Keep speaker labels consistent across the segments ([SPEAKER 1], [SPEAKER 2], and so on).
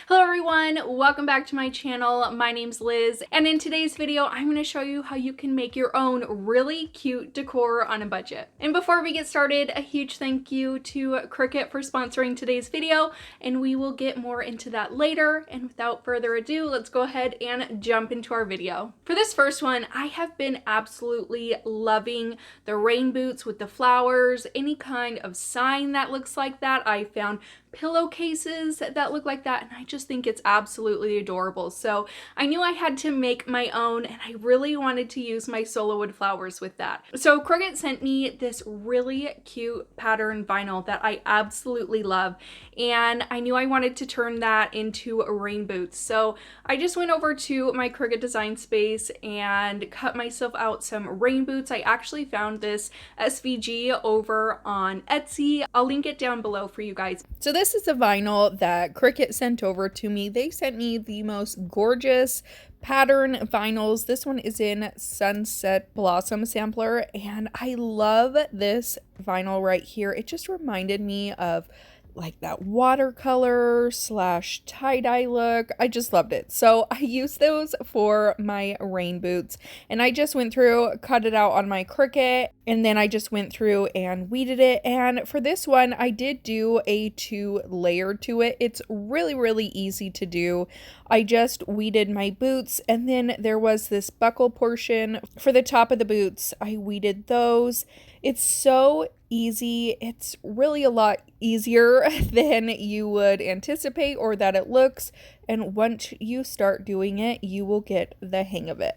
[SPEAKER 1] Hello everyone, welcome back to my channel. My name's Liz, and in today's video I'm going to show you how you can make your own really cute decor on a budget. And before we get started, a huge thank you to Cricut for sponsoring today's video, and we will get more into that later. And without further ado, let's go ahead and jump into our video. For this first one, I have been absolutely loving the rain boots with the flowers, any kind of sign that looks like that. I found pillowcases that look like that, and I just think it's absolutely adorable. So I knew I had to make my own, and I really wanted to use my Sola wood flowers with that. So Cricut sent me this really cute pattern vinyl that I absolutely love, and I knew I wanted to turn that into rain boots. So I just went over to my Cricut design space and cut myself out some rain boots. I actually found this SVG over on Etsy. I'll link it down below for you guys. So this is the vinyl that Cricut sent over to me. They sent me the most gorgeous pattern vinyls. This one is in Sunset Blossom Sampler, and I love this vinyl right here. It just reminded me of like that watercolor / tie-dye look. I just loved it. So I used those for my rain boots, and I just went through, cut it out on my Cricut, and then I just went through and weeded it. And for this one, I did do a 2-layer to it. It's really easy to do. I just weeded my boots, and then there was this buckle portion for the top of the boots. I weeded those. It's so easy. It's really a lot easier than you would anticipate or that it looks. And once you start doing it, you will get the hang of it.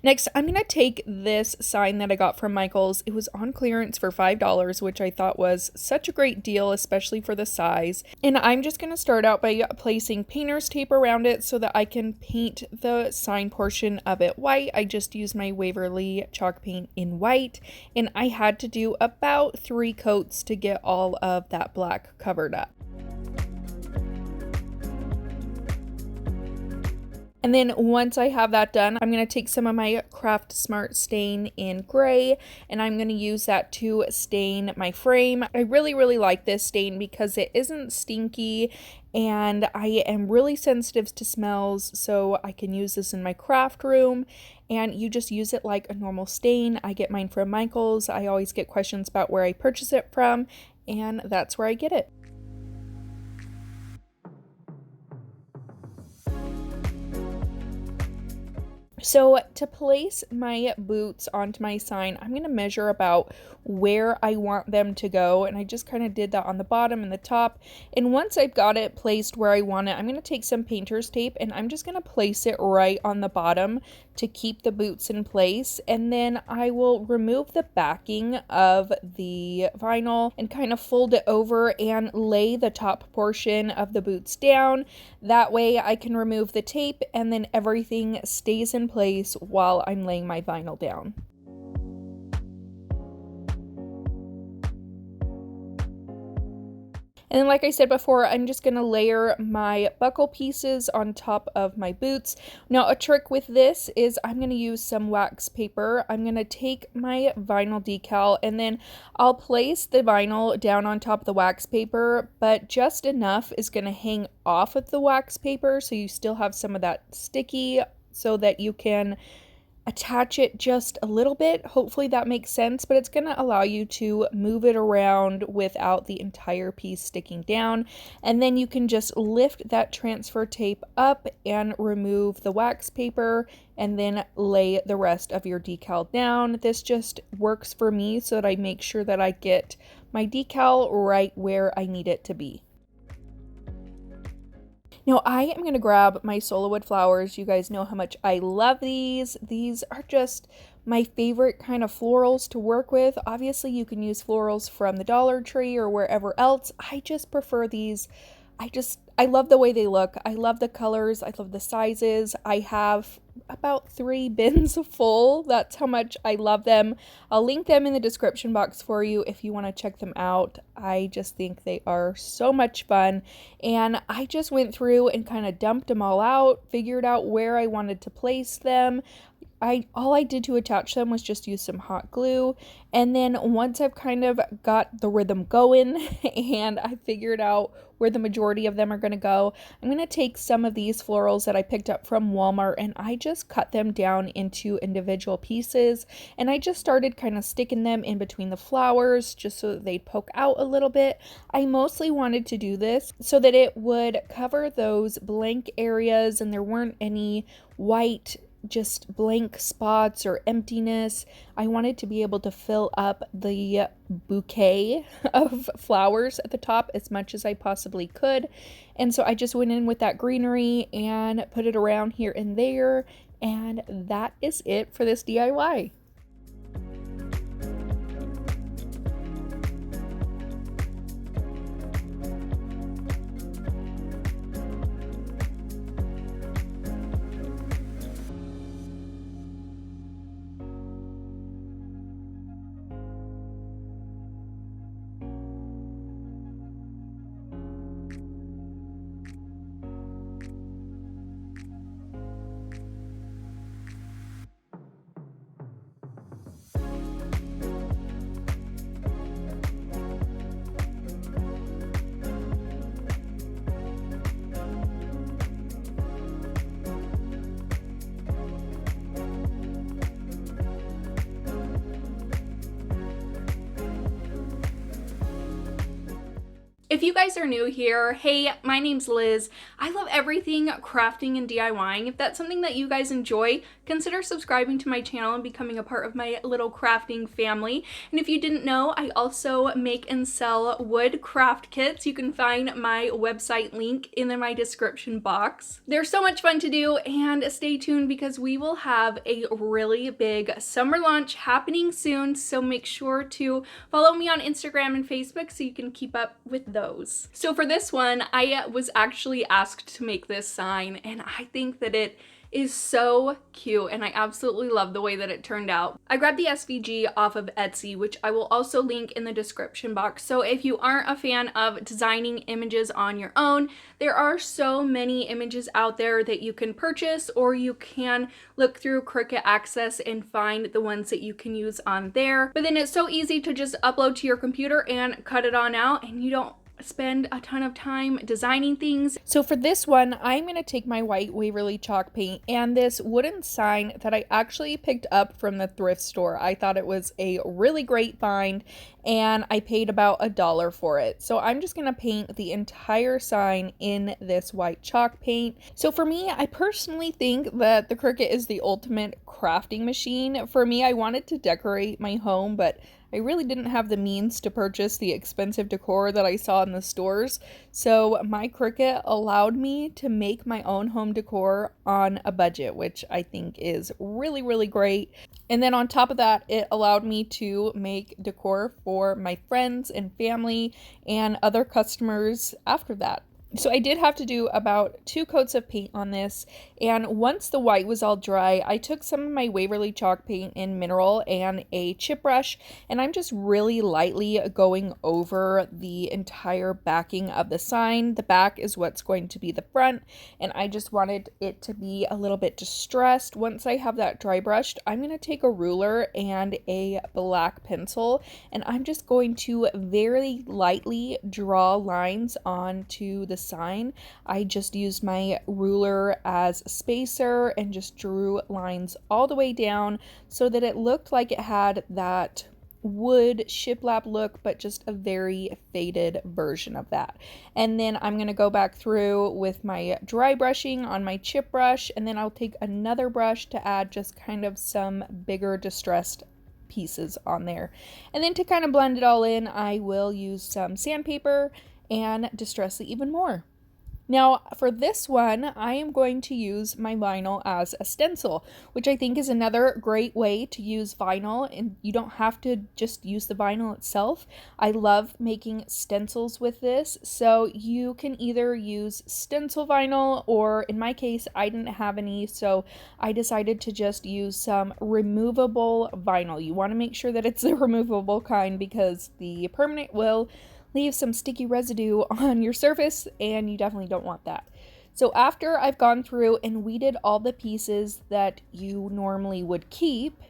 [SPEAKER 1] Next, I'm going to take this sign that I got from Michael's. It was on clearance for $5, which I thought was such a great deal, especially for the size. And I'm just going to start out by placing painter's tape around it so that I can paint the sign portion of it white. I just used my Waverly chalk paint in white, and I had to do about 3 coats to get all of that black covered up. And then once I have that done, I'm going to take some of my Craft Smart stain in gray, and I'm going to use that to stain my frame. I really like this stain because it isn't stinky, and I am really sensitive to smells, so I can use this in my craft room. And you just use it like a normal stain. I get mine from Michael's. I always get questions about where I purchase it from, and that's where I get it. So to place my boots onto my sign, I'm going to measure about where I want them to go, and I just kind of did that on the bottom and the top. And once I've got it placed where I want it, I'm going to take some painter's tape, and I'm just going to place it right on the bottom to keep the boots in place. And then I will remove the backing of the vinyl and kind of fold it over and lay the top portion of the boots down. That way I can remove the tape, and then everything stays in place while I'm laying my vinyl down. And then, like I said before, I'm just going to layer my buckle pieces on top of my boots. Now, a trick with this is I'm going to use some wax paper. I'm going to take my vinyl decal, and then I'll place the vinyl down on top of the wax paper, but just enough is going to hang off of the wax paper, so you still have some of that sticky, so that you can attach it just a little bit. Hopefully that makes sense, but it's going to allow you to move it around without the entire piece sticking down. And then you can just lift that transfer tape up and remove the wax paper, and then lay the rest of your decal down. This just works for me so that I make sure that I get my decal right where I need it to be. Now I am going to grab my Sola wood flowers. You guys know how much I love these. These are just my favorite kind of florals to work with. Obviously you can use florals from the Dollar Tree or wherever else. I just prefer these. I love the way they look. I love the colors. I love the sizes. I have
[SPEAKER 2] about 3 bins full. That's how much I love them. I'll link them in the description box for you if you want to check them out. I just think they are so much fun, and I just went through and kind of dumped them all out, figured out where I wanted to place them. All I did to attach them was just use some hot glue, and then once I've kind of got the rhythm going and I figured out where the majority of them are going to go, I'm going to take some of these florals that I picked up from Walmart and I just cut them down into individual pieces, and I just started kind of sticking them in between the flowers just so that they'd poke out a little bit. I mostly wanted to do this so that it would cover those blank areas and there weren't any white just blank spots or emptiness. I wanted to be able to fill up the bouquet of flowers at the top as much as I possibly could. And so I just went in with that greenery and put it around here and there. And that is it for this DIY.
[SPEAKER 1] If you guys are new here, hey, my name's Liz. I love everything crafting and DIYing. If that's something that you guys enjoy, consider subscribing to my channel and becoming a part of my little crafting family. And if you didn't know, I also make and sell wood craft kits. You can find my website link in my description box. They're so much fun to do, and stay tuned because we will have a really big summer launch happening soon. So make sure to follow me on Instagram and Facebook so you can keep up with those. So for this one, I was actually asked to make this sign, and I think that it is so cute and I absolutely love the way that it turned out. I grabbed the SVG off of Etsy, which I will also link in the description box. So if you aren't a fan of designing images on your own, there are so many images out there that you can purchase, or you can look through Cricut Access and find the ones that you can use on there. But then it's so easy to just upload to your computer and cut it on out, and you don't spend a ton of time designing things.
[SPEAKER 2] So for this one, I'm going to take my white Waverly chalk paint and this wooden sign that I actually picked up from the thrift store. I thought it was a really great find and I paid about $1 for it. So I'm just going to paint the entire sign in this white chalk paint. So for me, I personally think that the Cricut is the ultimate crafting machine. For me, I wanted to decorate my home, but I really didn't have the means to purchase the expensive decor that I saw in the stores, so my Cricut allowed me to make my own home decor on a budget, which I think is really, really great. And then on top of that, it allowed me to make decor for my friends and family and other customers after that. So I did have to do about 2 coats of paint on this, and once the white was all dry, I took some of my Waverly chalk paint in mineral and a chip brush, and I'm just really lightly going over the entire backing of the sign. The back is what's going to be the front, and I just wanted it to be a little bit distressed. Once I have that dry brushed, I'm going to take a ruler and a black pencil, and I'm just going to very lightly draw lines onto the sign. I just used my ruler as a spacer and just drew lines all the way down so that it looked like it had that wood shiplap look, but just a very faded version of that. And then I'm going to go back through with my dry brushing on my chip brush, and then I'll take another brush to add just kind of some bigger distressed pieces on there. And then to kind of blend it all in, I will use some sandpaper and distress it even more. Now for this one, I am going to use my vinyl as a stencil, which I think is another great way to use vinyl, and you don't have to just use the vinyl itself. I love making stencils with this, so you can either use stencil vinyl, or in my case, I didn't have any, so I decided to just use some removable vinyl. You want to make sure that it's the removable kind because the permanent will leave some sticky residue on your surface, and you definitely don't want that. So after I've gone through and weeded all the pieces that you normally would keep,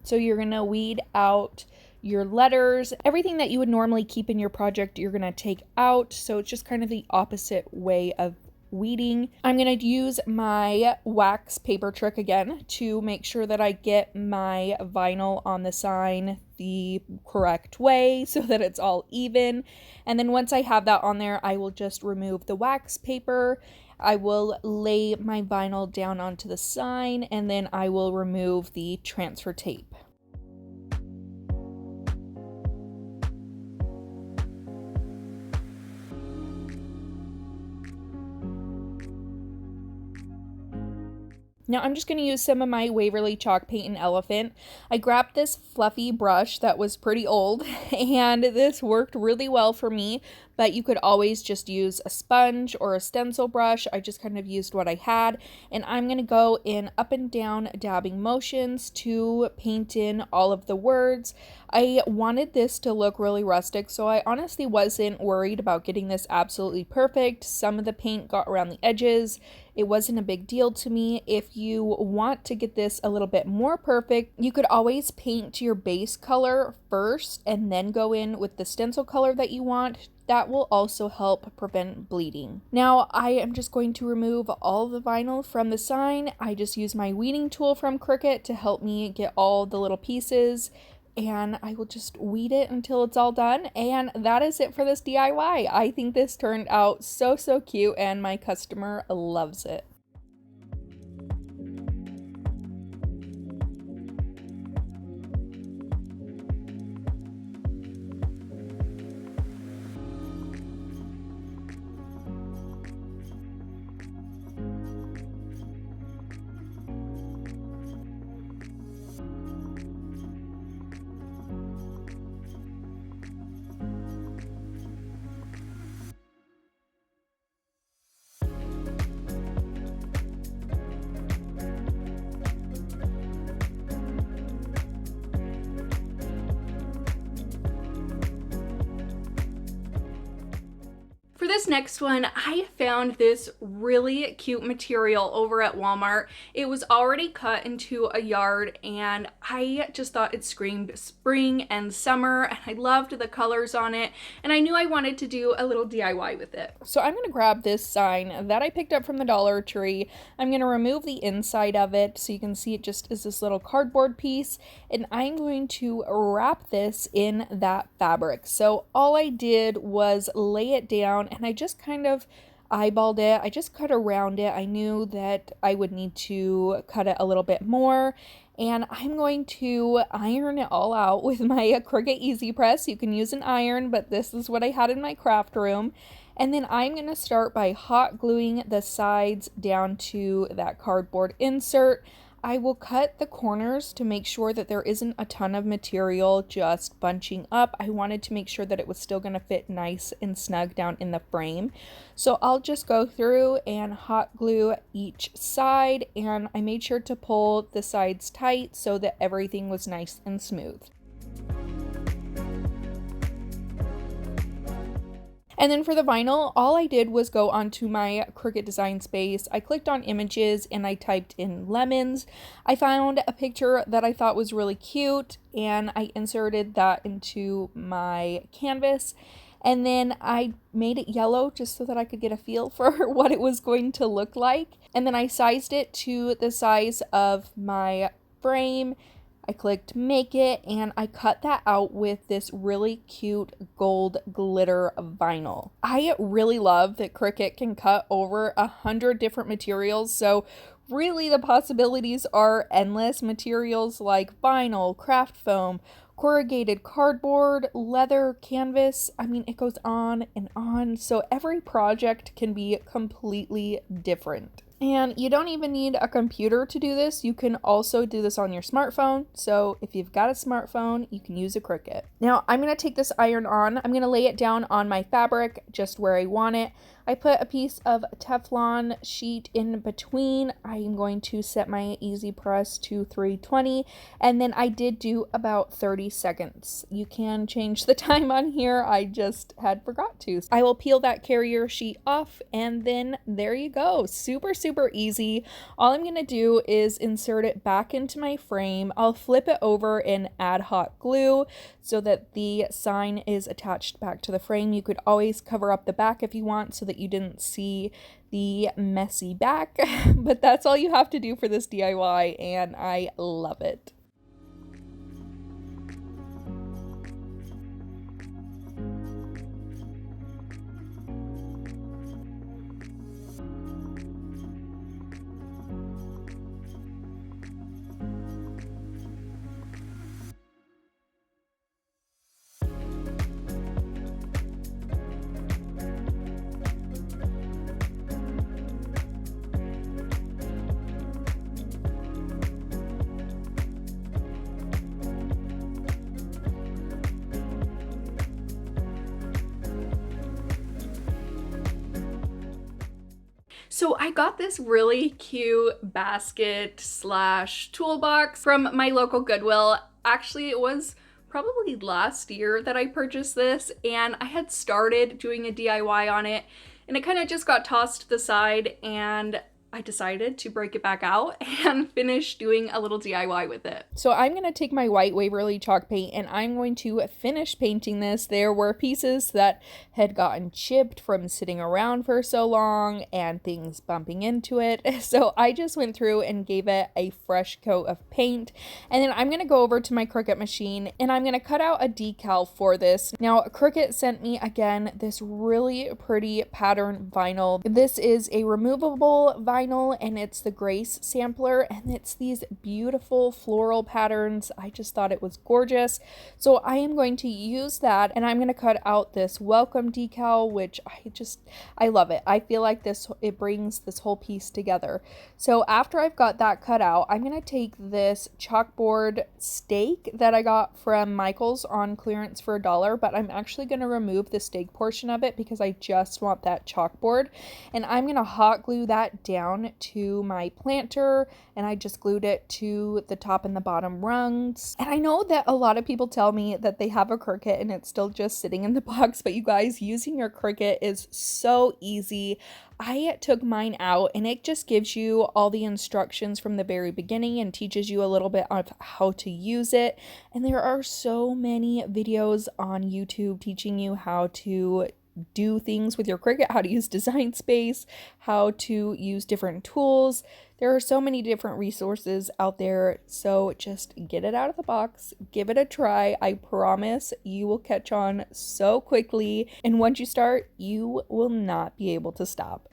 [SPEAKER 2] so you're gonna weed out your letters, everything that you would normally keep in your project, you're gonna take out. So it's just kind of the opposite way of weeding. I'm going to use my wax paper trick again to make sure that I get my vinyl on the sign the correct way so that it's all even. And then once I have that on there, I will just remove the wax paper. I will lay my vinyl down onto the sign, and then I will remove the transfer tape. Now I'm just going to use some of my Waverly chalk paint and elephant. I grabbed this fluffy brush that was pretty old, and this worked really well for me, but you could always just use a sponge or a stencil brush. I just kind of used what I had, and I'm going to go in up and down dabbing motions to paint in all of the words. I wanted this to look really rustic, so I honestly wasn't worried about getting this absolutely perfect. Some of the paint got around the edges. It wasn't a big deal to me. If you want to get this a little bit more perfect, you could always paint your base color first and then go in with the stencil color that you want. That will also help prevent bleeding. Now I am just going to remove all the vinyl from the sign. I just use my weeding tool from Cricut to help me get all the little pieces, and I will just weed it until it's all done. And that is it for this DIY. I think this turned out so cute, and my customer loves it.
[SPEAKER 1] For this next one, I found this really cute material over at Walmart. It was already cut into a yard, and I just thought it screamed spring and summer, and I loved the colors on it, and I knew I wanted to do a little DIY with it. So I'm going to grab this sign that I picked up from the Dollar Tree. I'm going to remove the inside of it so you can see it just is this little cardboard piece, and I'm going to wrap this in that fabric. So all I did was lay it down, and I just kind of eyeballed it. I just cut around it. I knew that I would need to cut it a little bit more, and I'm going to iron it all out with my Cricut Easy Press. You can use an iron, but this is what I had in my craft room. And then I'm going to start by hot gluing the sides down to that cardboard insert. I will cut the corners to make sure that there isn't a ton of material just bunching up. I wanted to make sure that it was still going to fit nice and snug down in the frame. So I'll just go through and hot glue each side, and I made sure to pull the sides tight so that everything was nice and smooth. And then for the vinyl, all I did was go onto my Cricut Design Space. I clicked on images and I typed in lemons. I found a picture that I thought was really cute, and I inserted that into my canvas. And then I made it yellow just so that I could get a feel for what it was going to look like. And then I sized it to the size of my frame. I clicked make it, and I cut that out with this really cute gold glitter vinyl. I really love that Cricut can cut over 100 different materials, so
[SPEAKER 2] really the possibilities are endless. Materials like vinyl, craft foam, corrugated cardboard, leather, canvas. I mean, it goes on and on. So every project can be completely different. And you don't even need a computer to do this. You can also do this on your smartphone. So if you've got a smartphone, you can use a Cricut. Now I'm going to take this iron on. I'm going to lay it down on my fabric just where I want it. I put a piece of Teflon sheet in between. I am going to set my easy press to 320, and then I did do about 30 seconds. You can change the time on here. I just had forgot to. I will peel that carrier sheet off, and then there you go. Super, super easy. All I'm going to do is insert it back into my frame. I'll flip it over and add hot glue so that the sign is attached back to the frame. You could always cover up the back if you want so that you didn't see the messy back, but that's all you have to do for this DIY, and I love it.
[SPEAKER 1] So I got this really cute basket slash toolbox from my local Goodwill. Actually, it was probably last year that I purchased this, and I had started doing a DIY on it, and it kind of just got tossed to the side, and I decided to break it back out and finish doing a little DIY with it.
[SPEAKER 2] So I'm going to take my white Waverly chalk paint and I'm going to finish painting this. There were pieces that had gotten chipped from sitting around for so long and things bumping into it. So I just went through and gave it a fresh coat of paint. And then I'm going to go over to my Cricut machine and I'm going to cut out a decal for this. Now Cricut sent me again this really pretty pattern vinyl. This is a removable vinyl and it's the Grace sampler, and it's these beautiful floral patterns. I just thought it was gorgeous. So I am going to use that, and I'm going to cut out this welcome decal, which I love it. I feel like it brings this whole piece together. So after I've got that cut out, I'm going to take this chalkboard stake that I got from Michael's on clearance for $1, but I'm actually going to remove the stake portion of it because I just want that chalkboard, and I'm going to hot glue that down to my planter, and I just glued it to the top and the bottom rungs. And I know that a lot of people tell me that they have a Cricut and it's still just sitting in the box, but you guys, using your Cricut is so easy. I took mine out and it just gives you all the instructions from the very beginning and teaches you a little bit of how to use it. And there are so many videos on YouTube teaching you how to do things with your Cricut, how to use Design Space, how to use different tools. There are so many different resources out there, so just get it out of the box, give it a try. I promise you will catch on so quickly, and once you start, you will not be able to stop.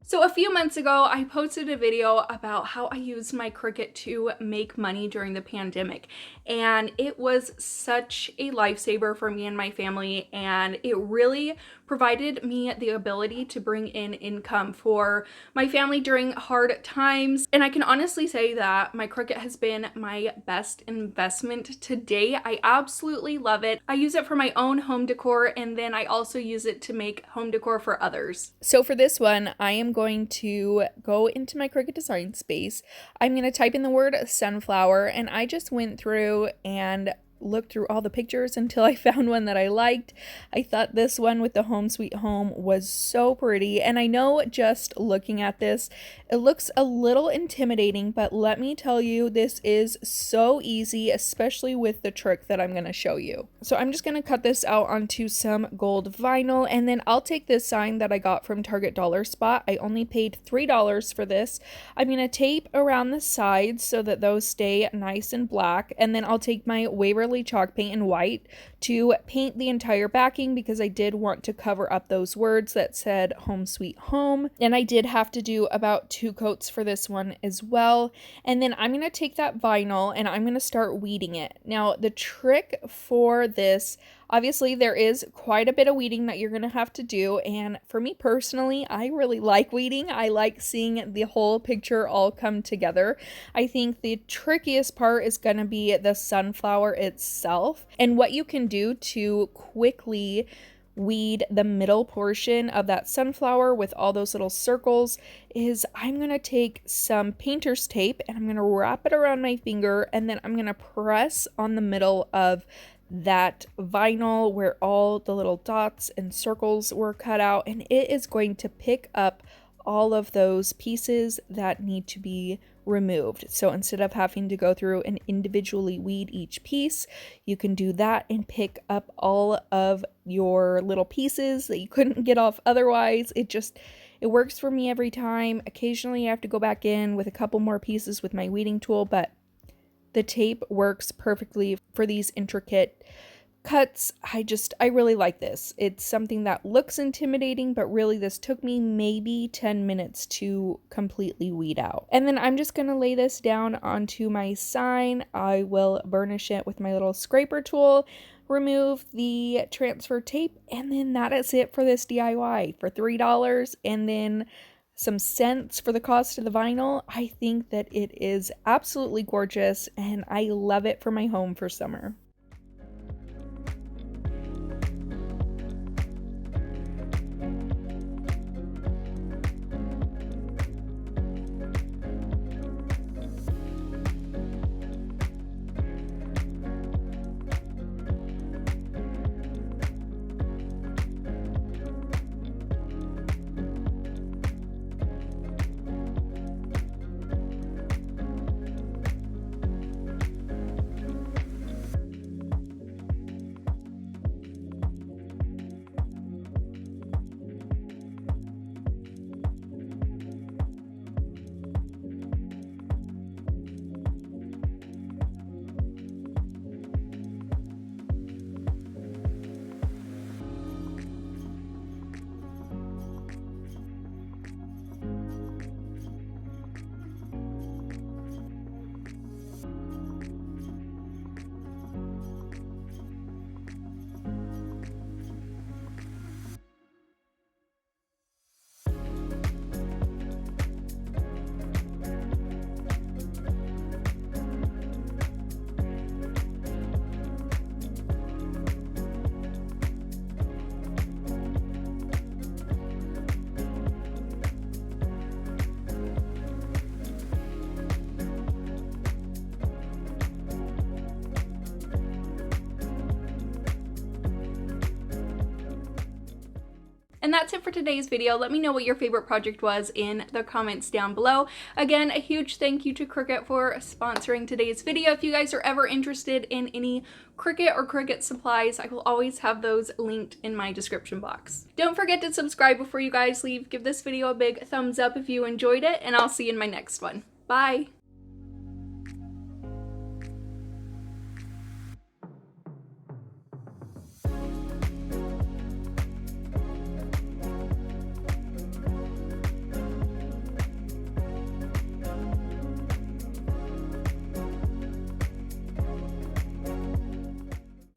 [SPEAKER 1] So a few months ago, I posted a video about how I used my Cricut to make money during the pandemic, and it was such a lifesaver for me and my family, and it really provided me the ability to bring in income for my family during hard times. And I can honestly say that my Cricut has been my best investment to date. I absolutely love it. I use it for my own home decor, and then I also use it to make home decor for others.
[SPEAKER 2] So for this one, I am going to go into my Cricut Design Space. I'm going to type in the word sunflower, and I just went through and look through all the pictures until I found one that I liked. I thought this one with the Home Sweet Home was so pretty, and I know just looking at this, it looks a little intimidating, but let me tell you, this is so easy, especially with the trick that I'm going to show you. So I'm just going to cut this out onto some gold vinyl, and then I'll take this sign that I got from Target Dollar Spot. I only paid $3 for this. I'm going to tape around the sides so that those stay nice and black, and then I'll take my Waverly chalk paint in white to paint the entire backing because I did want to cover up those words that said Home Sweet Home, and I did have to do about 2 coats for this one as well. And then I'm going to take that vinyl and I'm going to start weeding it. Now the trick for this, obviously there is quite a bit of weeding that you're going to have to do, and for me personally, I really like weeding. I like seeing the whole picture all come together. I think the trickiest part is going to be the sunflower itself, and what you can do to quickly weed the middle portion of that sunflower with all those little circles is I'm going to take some painter's tape and I'm going to wrap it around my finger, and then I'm going to press on the middle of that vinyl where all the little dots and circles were cut out, and it is going to pick up all of those pieces that need to be removed. So instead of having to go through and individually weed each piece, you can do that and pick up all of your little pieces that you couldn't get off otherwise. It works for me every time. Occasionally I have to go back in with a couple more pieces with my weeding tool, but the tape works perfectly for these intricate cuts. I really like this. It's something that looks intimidating, but really this took me maybe 10 minutes to completely weed out. And then I'm just going to lay this down onto my sign. I will burnish it with my little scraper tool, remove the transfer tape, and then that is it for this DIY for $3 and then some cents for the cost of the vinyl. I think that it is absolutely gorgeous and I love it for my home for summer.
[SPEAKER 1] And that's it for today's video. Let me know what your favorite project was in the comments down below. Again, a huge thank you to Cricut for sponsoring today's video. If you guys are ever interested in any Cricut or Cricut supplies, I will always have those linked in my description box. Don't forget to subscribe before you guys leave. Give this video a big thumbs up if you enjoyed it, and I'll see you in my next one. Bye!